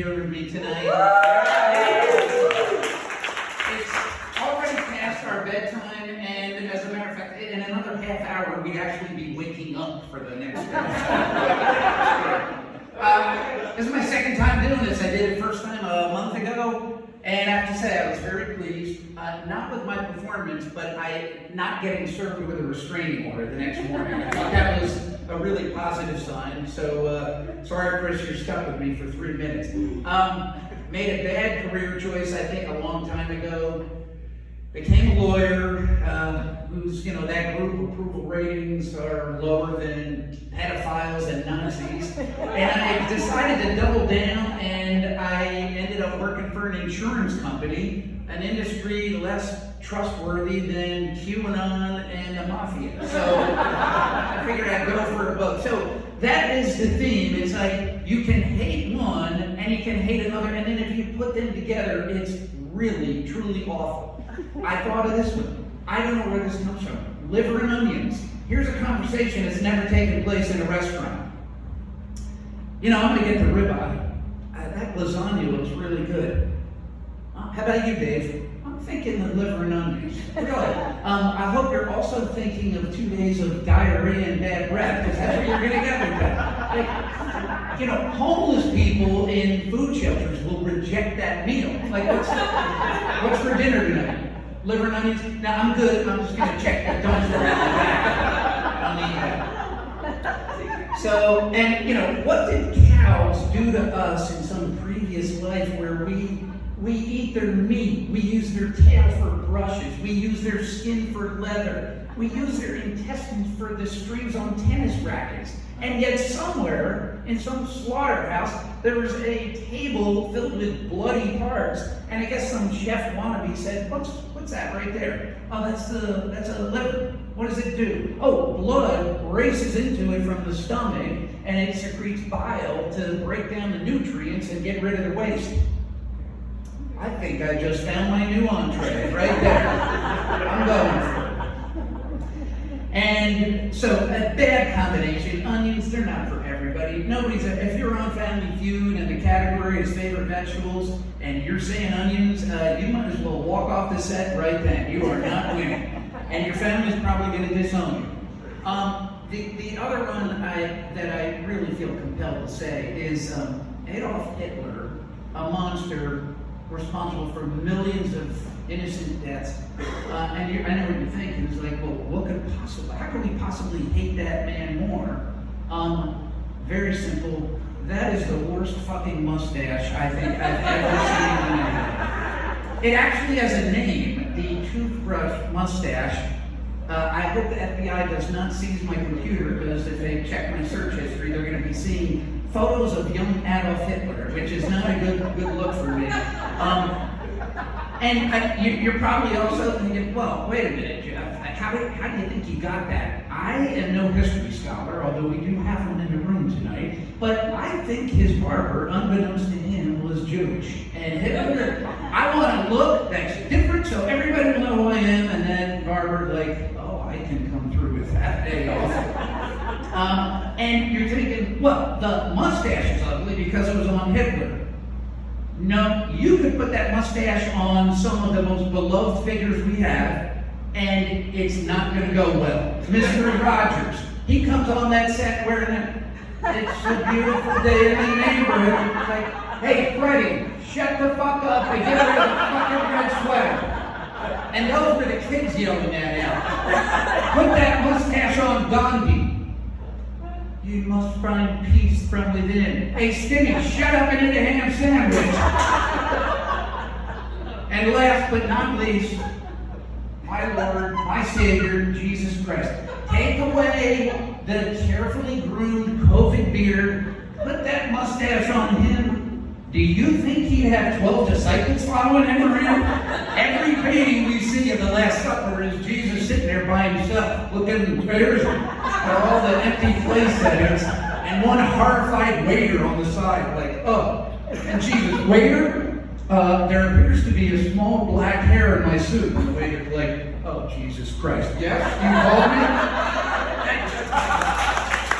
here with me tonight. It's already past our bedtime, and as a matter of fact, in another half hour, we'd actually be waking up for the next episode. This is my second time doing this. I did it first time a month ago, and I have to say I was very pleased, not with my performance, but not getting served with a restraining order the next morning. I thought that was a really positive sign. So sorry, Chris, you're stuck with me for 3 minutes. Made a bad career choice, I think, a long time ago. Became a lawyer, whose, that group approval ratings are lower than pedophiles and Nazis. And I decided to double down, and I ended up working for an insurance company, an industry less trustworthy than QAnon and the mafia. So I figured I'd go for both. So that is the theme. It's like you can hate one and you can hate another, and then if you put them together, it's really, truly awful. I thought of this one. I don't know where this comes from. Liver and onions. Here's a conversation that's never taken place in a restaurant. I'm gonna get the ribeye. That lasagna looks really good. How about you, Dave? I'm thinking the liver and onions. Really. I hope you're also thinking of 2 days of diarrhea and bad breath, because that's what you're gonna get with that. Homeless people in food shelters will reject that meal. Like, what's for dinner tonight? Liver and onions? Now, I'm good. I'm just gonna check that. Don't worry about that. I don't need that. So, and what did cows do to us in some previous life where we eat their meat, we use their tail for brushes, we use their skin for leather, we use their intestines for the strings on tennis rackets, and yet somewhere in some slaughterhouse there was a table filled with bloody parts, and I guess some chef wannabe said, what's that right there? Oh, that's a liver. What does it do? Oh, blood races into it from the stomach, and it secretes bile to break down the nutrients and get rid of the waste. I think I just found my new entree right there. I'm going for it. And so a bad combination. Onions, they're not for everybody. If you're on Family Feud and the category is favorite vegetables and you're saying onions, you might as well walk off the set right then. You are not winning. And your family's probably going to disown you. The other one that I really feel compelled to say is Adolf Hitler, a monster responsible for millions of innocent deaths. I know what you're thinking. It's like, well, how could we possibly hate that man more? Very simple. That is the worst fucking mustache I think I've ever seen in my life. It actually has a name, the toothbrush mustache. I hope the FBI does not seize my computer, because if they check my search history, they're going to be seeing photos of young Adolf Hitler, which is not a good look for me. You're probably also thinking, well, wait a minute, Jeff, how do you think you got that? I am no history scholar, although we do have one in the room tonight, but I think his barber, unbeknownst to him, was Jewish. And Hitler, I want to look that's different so everybody will know who I am, and then barber, I can come through with that day off. And you're thinking, well, the mustache is ugly because it was on Hitler. No, you could put that mustache on some of the most beloved figures we have, and it's not going to go well. Mr. Rogers, he comes on that set wearing that. It's a beautiful day in the neighborhood. It's like, hey, Freddie, shut the fuck up and get rid of the fucking red sweater. And those were the kids yelling that out. Put that mustache on Gandhi. You must find peace from within. Hey, Stimmy, shut up and eat a ham sandwich. And last but not least, my Lord, my Savior, Jesus Christ. Take away the carefully groomed COVID beard, put that mustache on him. Do you think he'd have 12 disciples following him around? Every painting we see of the Last Supper is Jesus sitting there by himself, looking at all the empty place settings, and one horrified waiter on the side, like, oh. And Jesus, waiter, there appears to be a small black hair in my soup. And the waiter's like, oh, Jesus Christ. Yes, you called me?